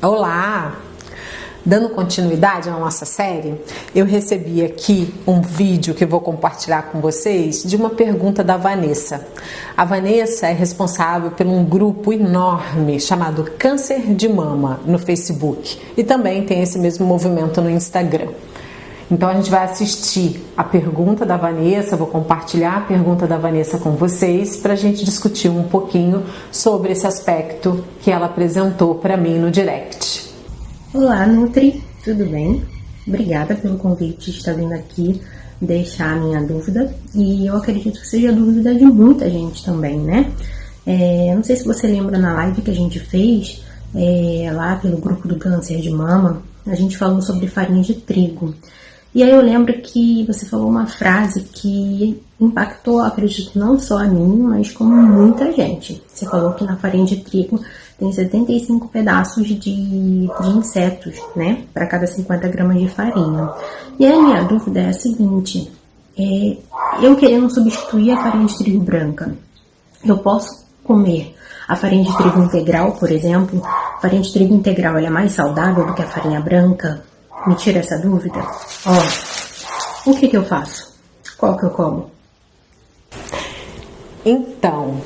Olá! Dando continuidade na nossa série, eu recebi aqui um vídeo que eu vou compartilhar com vocês de uma pergunta da Vanessa. A Vanessa é responsável por um grupo enorme chamado Câncer de Mama no Facebook e também tem esse mesmo movimento no Instagram. Então a gente vai assistir a pergunta da Vanessa, vou compartilhar a pergunta da Vanessa com vocês para a gente discutir um pouquinho sobre esse aspecto que ela apresentou para mim no direct. Olá, Nutri, tudo bem? Obrigada pelo convite de estar vindo aqui deixar a minha dúvida e eu acredito que seja a dúvida de muita gente também, né? Não sei se você lembra na live que a gente fez lá pelo grupo do Câncer de Mama, a gente falou sobre farinha de trigo. E aí eu lembro que você falou uma frase que impactou, acredito, não só a mim, mas como muita gente. Você falou que na farinha de trigo tem 75 pedaços de insetos, né? Para cada 50 gramas de farinha. E aí a minha dúvida é a seguinte, eu querendo substituir a farinha de trigo branca, eu posso comer a farinha de trigo integral, por exemplo? A farinha de trigo integral ela é mais saudável do que a farinha branca? Me tira essa dúvida. O que eu faço? Qual que eu como? Então,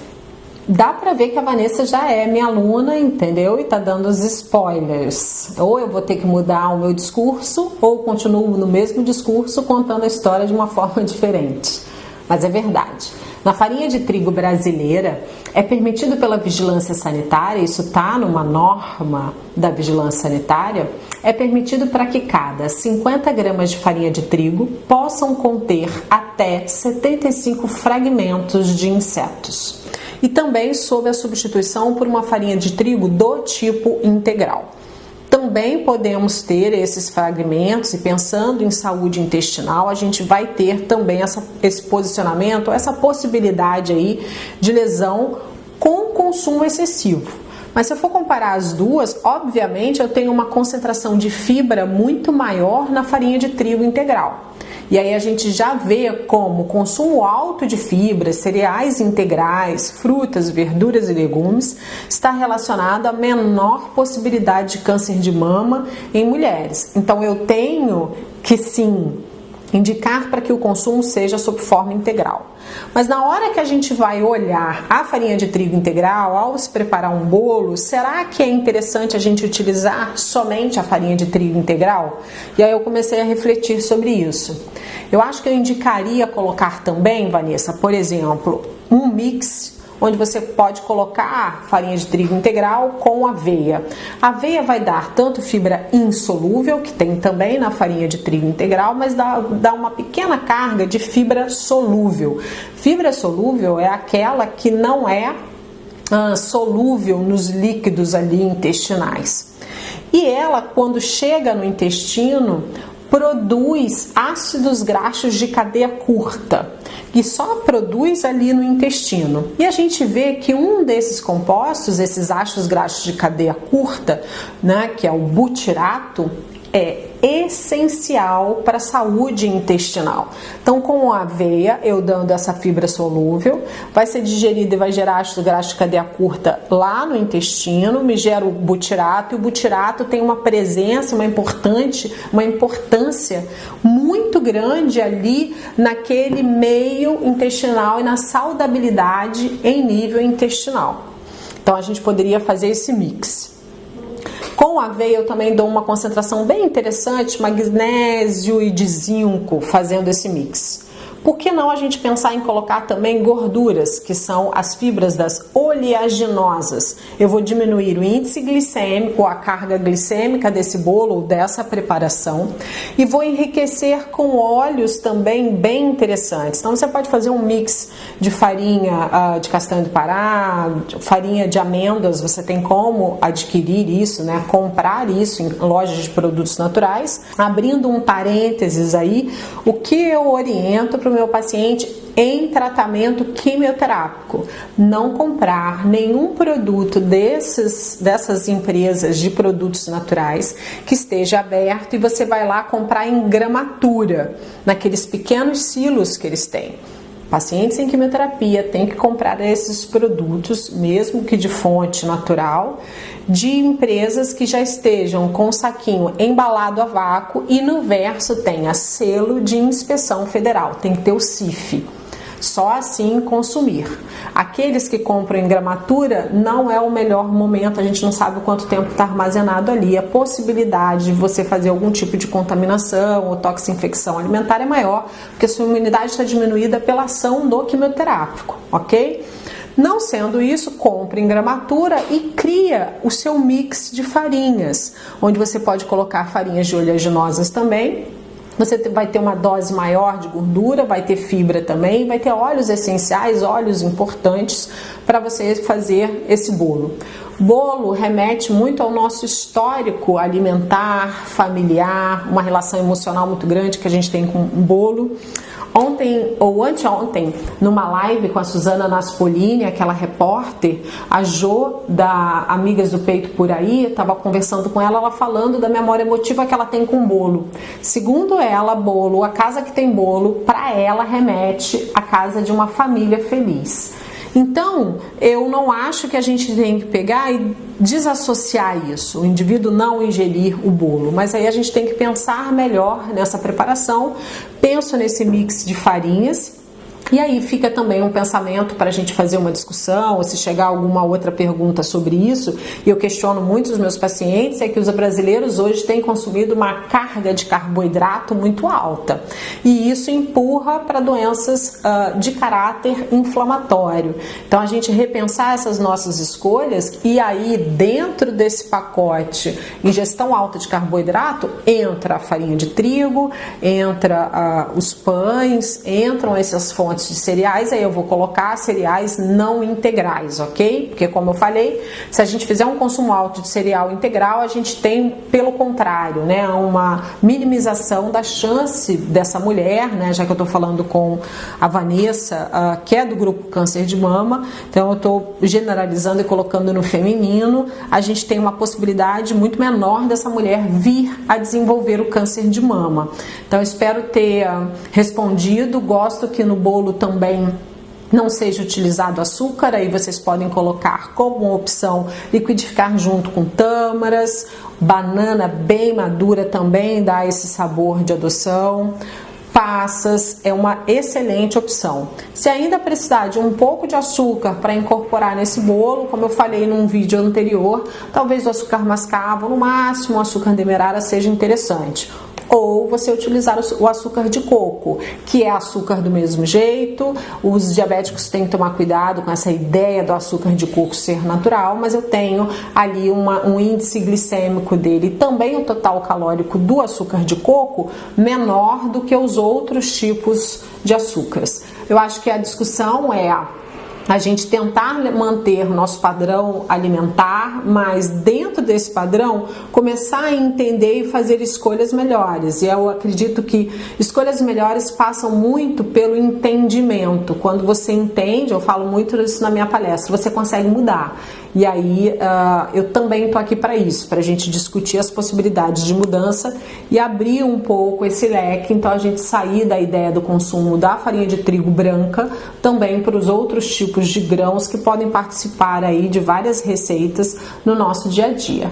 dá pra ver que a Vanessa já é minha aluna, entendeu? E tá dando os spoilers. Ou eu vou ter que mudar o meu discurso, ou continuo no mesmo discurso contando a história de uma forma diferente. Mas é verdade. Na farinha de trigo brasileira, é permitido pela vigilância sanitária, isso está numa norma da vigilância sanitária, é permitido para que cada 50 gramas de farinha de trigo possam conter até 75 fragmentos de insetos. E também sob a substituição por uma farinha de trigo do tipo integral. Também podemos ter esses fragmentos e pensando em saúde intestinal, a gente vai ter também esse posicionamento, essa possibilidade aí de lesão com consumo excessivo. Mas se eu for comparar as duas, obviamente eu tenho uma concentração de fibra muito maior na farinha de trigo integral. E aí a gente já vê como o consumo alto de fibras, cereais integrais, frutas, verduras e legumes está relacionado à menor possibilidade de câncer de mama em mulheres. Então eu tenho que sim indicar para que o consumo seja sob forma integral. Mas na hora que a gente vai olhar a farinha de trigo integral, ao se preparar um bolo, será que é interessante a gente utilizar somente a farinha de trigo integral? E aí eu comecei a refletir sobre isso. Eu acho que eu indicaria colocar também, Vanessa, por exemplo, um mix onde você pode colocar farinha de trigo integral com aveia. A aveia vai dar tanto fibra insolúvel, que tem também na farinha de trigo integral, mas dá uma pequena carga de fibra solúvel. Fibra solúvel é aquela que não é solúvel nos líquidos ali intestinais. E ela, quando chega no intestino, produz ácidos graxos de cadeia curta, que só produz ali no intestino. E a gente vê que um desses compostos, esses ácidos graxos de cadeia curta, né, que é o butirato, é essencial para a saúde intestinal. Então, com a aveia, eu dando essa fibra solúvel, vai ser digerida e vai gerar ácido graxo de cadeia curta lá no intestino, me gera o butirato, e o butirato tem uma presença, uma importância muito grande ali naquele meio intestinal e na saudabilidade em nível intestinal. Então, a gente poderia fazer esse mix. Com a aveia eu também dou uma concentração bem interessante, magnésio e de zinco, fazendo esse mix. Por que não a gente pensar em colocar também gorduras, que são as fibras das oleaginosas? Eu vou diminuir o índice glicêmico, a carga glicêmica desse bolo ou dessa preparação e vou enriquecer com óleos também bem interessantes. Então você pode fazer um mix de farinha de castanha do Pará, farinha de amêndoas, você tem como adquirir isso, né? Comprar isso em lojas de produtos naturais. Abrindo um parênteses aí, o que eu oriento para o meu paciente em tratamento quimioterápico? Não comprar nenhum produto dessas empresas de produtos naturais que esteja aberto e você vai lá comprar em gramatura, naqueles pequenos silos que eles têm. pacientes em quimioterapia têm que comprar esses produtos, mesmo que de fonte natural, de empresas que já estejam com o saquinho embalado a vácuo e no verso tenha selo de inspeção federal, tem que ter o CIF. Só assim consumir. Aqueles que compram em gramatura, não é o melhor momento, a gente não sabe quanto tempo está armazenado ali. A possibilidade de você fazer algum tipo de contaminação ou toxinfecção alimentar é maior, porque a sua imunidade está diminuída pela ação do quimioterápico, ok? Não sendo isso, compre em gramatura e cria o seu mix de farinhas, onde você pode colocar farinhas de oleaginosas também. Você vai ter uma dose maior de gordura, vai ter fibra também, vai ter óleos essenciais, óleos importantes para você fazer esse bolo. Bolo remete muito ao nosso histórico alimentar, familiar, uma relação emocional muito grande que a gente tem com o bolo. Ontem ou anteontem, numa live com a Suzana Naspolini, aquela repórter, a Jo, da Amigas do Peito Por Aí, estava conversando com ela falando da memória emotiva que ela tem com bolo. Segundo ela, bolo, a casa que tem bolo, para ela remete à casa de uma família feliz. Então, eu não acho que a gente tem que pegar e desassociar isso, o indivíduo não ingerir o bolo, mas aí a gente tem que pensar melhor nessa preparação. Penso nesse mix de farinhas. E aí fica também um pensamento para a gente fazer uma discussão, ou se chegar alguma outra pergunta sobre isso, e eu questiono muito os meus pacientes, é que os brasileiros hoje têm consumido uma carga de carboidrato muito alta. E isso empurra para doenças de caráter inflamatório. Então a gente repensar essas nossas escolhas, e aí dentro desse pacote ingestão alta de carboidrato, entra a farinha de trigo, entra os pães, entram essas fontes de cereais. Aí eu vou colocar cereais não integrais, ok? Porque como eu falei, se a gente fizer um consumo alto de cereal integral, a gente tem, pelo contrário, né, uma minimização da chance dessa mulher, né, já que eu tô falando com a Vanessa, que é do grupo câncer de mama, então eu tô generalizando e colocando no feminino, a gente tem uma possibilidade muito menor dessa mulher vir a desenvolver o câncer de mama. Então eu espero ter respondido. Gosto que no bolo também não seja utilizado açúcar, aí vocês podem colocar como opção liquidificar junto com tâmaras, banana bem madura também dá esse sabor de adoção. Passas é uma excelente opção. Se ainda precisar de um pouco de açúcar para incorporar nesse bolo, como eu falei num vídeo anterior, talvez o açúcar mascavo, no máximo o açúcar demerara seja interessante. Ou você utilizar o açúcar de coco, que é açúcar do mesmo jeito. Os diabéticos têm que tomar cuidado com essa ideia do açúcar de coco ser natural, mas eu tenho ali um índice glicêmico dele, também o total calórico do açúcar de coco, menor do que os outros tipos de açúcares. Eu acho que a discussão é a gente tentar manter o nosso padrão alimentar, mas dentro desse padrão começar a entender e fazer escolhas melhores. E eu acredito que escolhas melhores passam muito pelo entendimento. Quando você entende, eu falo muito isso na minha palestra, você consegue mudar. E aí eu também estou aqui para isso, para a gente discutir as possibilidades de mudança e abrir um pouco esse leque. Então a gente sair da ideia do consumo da farinha de trigo branca também para os outros tipos de grãos que podem participar aí de várias receitas no nosso dia a dia.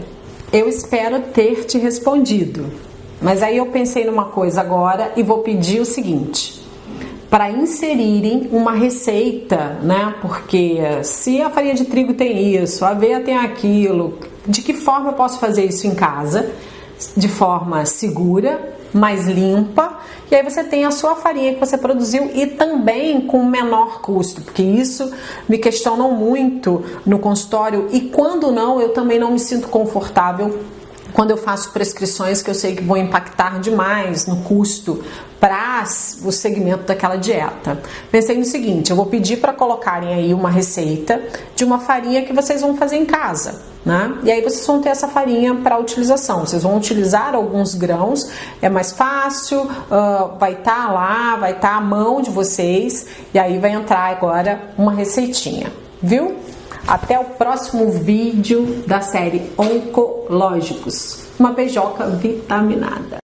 Eu espero ter te respondido, mas aí eu pensei numa coisa agora e vou pedir o seguinte: para inserirem uma receita, né? Porque se a farinha de trigo tem isso, a aveia tem aquilo, de que forma eu posso fazer isso em casa? De forma segura, mais limpa, e aí você tem a sua farinha que você produziu e também com menor custo, porque isso me questionam muito no consultório, e quando não, eu também não me sinto confortável quando eu faço prescrições que eu sei que vão impactar demais no custo para o segmento daquela dieta. Pensei no seguinte: eu vou pedir para colocarem aí uma receita de uma farinha que vocês vão fazer em casa, né? E aí vocês vão ter essa farinha para utilização. Vocês vão utilizar alguns grãos, é mais fácil, vai estar lá, vai estar à mão de vocês, e aí vai entrar agora uma receitinha, viu? Até o próximo vídeo da série Oncológicos. Uma beijoca vitaminada.